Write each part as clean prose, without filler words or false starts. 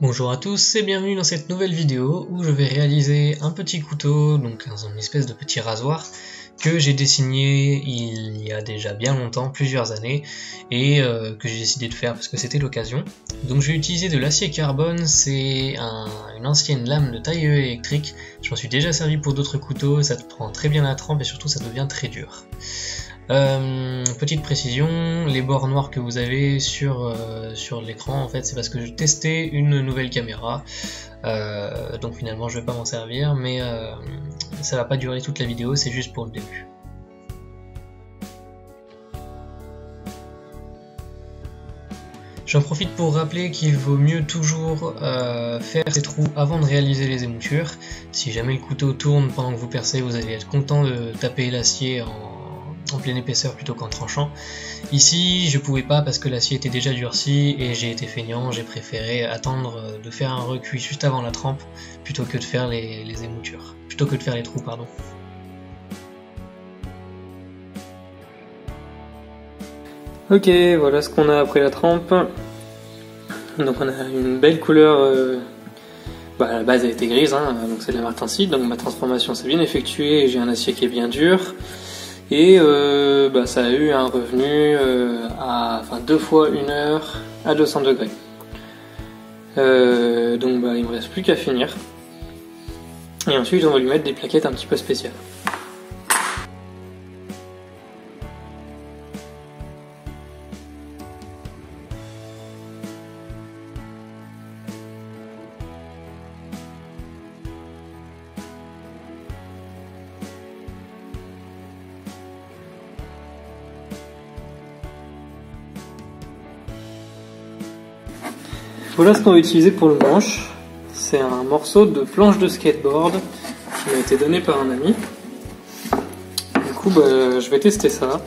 Bonjour à tous et bienvenue dans cette nouvelle vidéo où je vais réaliser un petit couteau, donc une espèce de petit rasoir que j'ai dessiné il y a déjà bien longtemps, plusieurs années, et que j'ai décidé de faire parce que c'était l'occasion. Donc je vais utiliser de l'acier carbone, c'est une ancienne lame de taille électrique. Je m'en suis déjà servi pour d'autres couteaux, ça te prend très bien la trempe et surtout ça devient très dur. Petite précision, les bords noirs que vous avez sur l'écran, en fait, c'est parce que je testais une nouvelle caméra, donc finalement je vais pas m'en servir, mais ça va pas durer toute la vidéo, c'est juste pour le début. J'en profite pour rappeler qu'il vaut mieux toujours faire ces trous avant de réaliser les émoutures. Si jamais le couteau tourne pendant que vous percez, vous allez être content de taper l'acier en pleine épaisseur plutôt qu'en tranchant. Ici je pouvais pas parce que l'acier était déjà durci et j'ai été feignant, j'ai préféré attendre de faire un recuit juste avant la trempe plutôt que de faire les émoutures, plutôt que de faire les trous pardon. Ok, voilà ce qu'on a après la trempe. Donc on a une belle couleur, à la base elle était grise, donc c'est de la martensite, donc ma transformation s'est bien effectuée et j'ai un acier qui est bien dur. Et ça a eu un revenu à 2 fois 1 heure à 200 degrés. Donc il me reste plus qu'à finir. Et ensuite on va lui mettre des plaquettes un petit peu spéciales. Voilà ce qu'on va utiliser pour le manche. C'est un morceau de planche de skateboard qui m'a été donné par un ami. Du coup, je vais tester ça.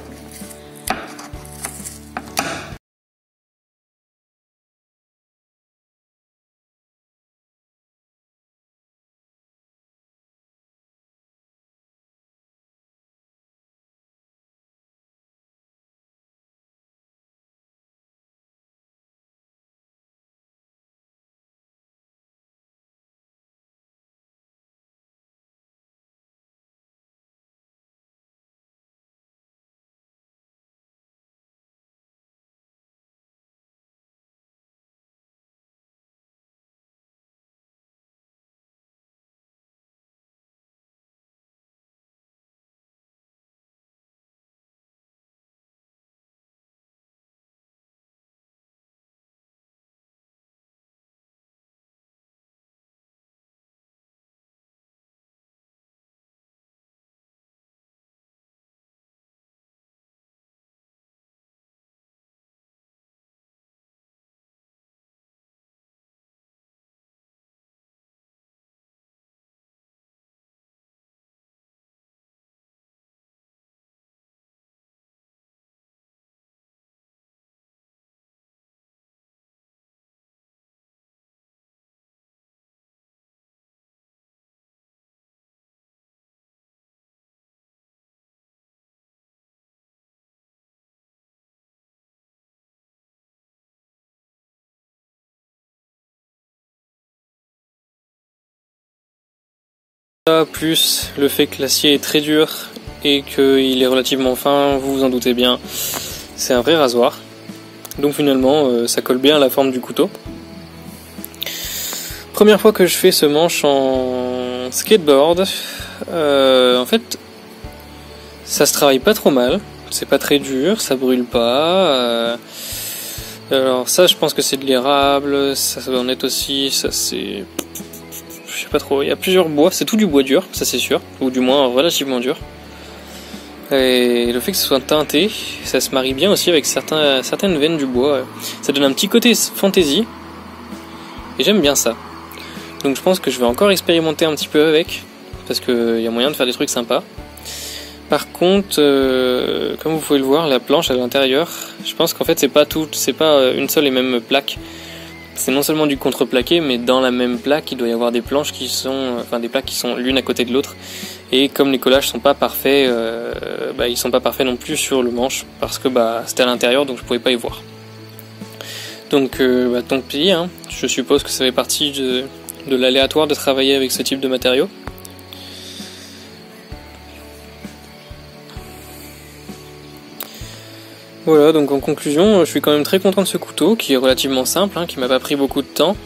Plus le fait que l'acier est très dur et qu'il est relativement fin, vous vous en doutez bien, c'est un vrai rasoir. Donc finalement ça colle bien à la forme du couteau. Première fois que je fais ce manche en skateboard, en fait ça se travaille pas trop mal, c'est pas très dur, ça brûle pas. Alors ça je pense que c'est de l'érable, ça va en être aussi, ça c'est... Je sais pas trop, il y a plusieurs bois, c'est tout du bois dur, ça c'est sûr, ou du moins relativement dur. Et le fait que ce soit teinté, ça se marie bien aussi avec certaines veines du bois. Ça donne un petit côté fantasy, et j'aime bien ça. Donc je pense que je vais encore expérimenter un petit peu avec, parce qu'il y a moyen de faire des trucs sympas. Par contre, comme vous pouvez le voir, la planche à l'intérieur, je pense qu'en fait c'est pas une seule et même plaque. C'est non seulement du contreplaqué, mais dans la même plaque, il doit y avoir des planches des plaques qui sont l'une à côté de l'autre. Et comme les collages sont pas parfaits, ils sont pas parfaits non plus sur le manche, parce que c'était à l'intérieur, donc je pouvais pas y voir. Donc tant pis, hein. Je suppose que ça fait partie de l'aléatoire de travailler avec ce type de matériaux. Voilà, donc en conclusion, je suis quand même très content de ce couteau, qui est relativement simple, hein, qui m'a pas pris beaucoup de temps.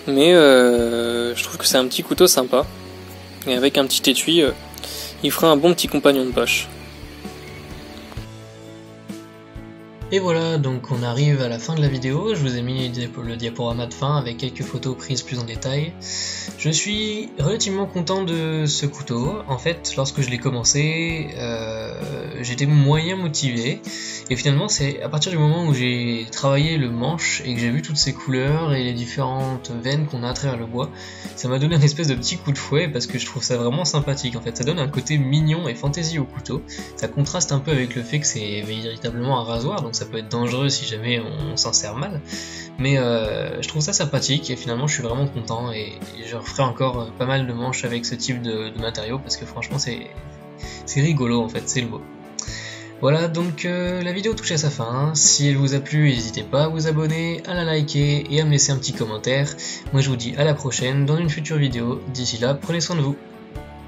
Mais je trouve que c'est un petit couteau sympa. Et avec un petit étui, il fera un bon petit compagnon de poche. Et voilà, donc on arrive à la fin de la vidéo. Je vous ai mis le diaporama de fin avec quelques photos prises plus en détail. Je suis relativement content de ce couteau. En fait, lorsque je l'ai commencé, j'étais moyen motivé. Et finalement, c'est à partir du moment où j'ai travaillé le manche et que j'ai vu toutes ces couleurs et les différentes veines qu'on a à travers le bois, ça m'a donné un espèce de petit coup de fouet parce que je trouve ça vraiment sympathique. En fait, ça donne un côté mignon et fantaisie au couteau. Ça contraste un peu avec le fait que c'est véritablement un rasoir, donc ça peut être dangereux si jamais on s'en sert mal. Mais je trouve ça sympathique et finalement je suis vraiment content et je referai encore pas mal de manches avec ce type de matériaux parce que franchement c'est rigolo en fait, c'est le beau. Voilà, donc la vidéo touche à sa fin. Si elle vous a plu, n'hésitez pas à vous abonner, à la liker et à me laisser un petit commentaire. Moi je vous dis à la prochaine dans une future vidéo. D'ici là, prenez soin de vous.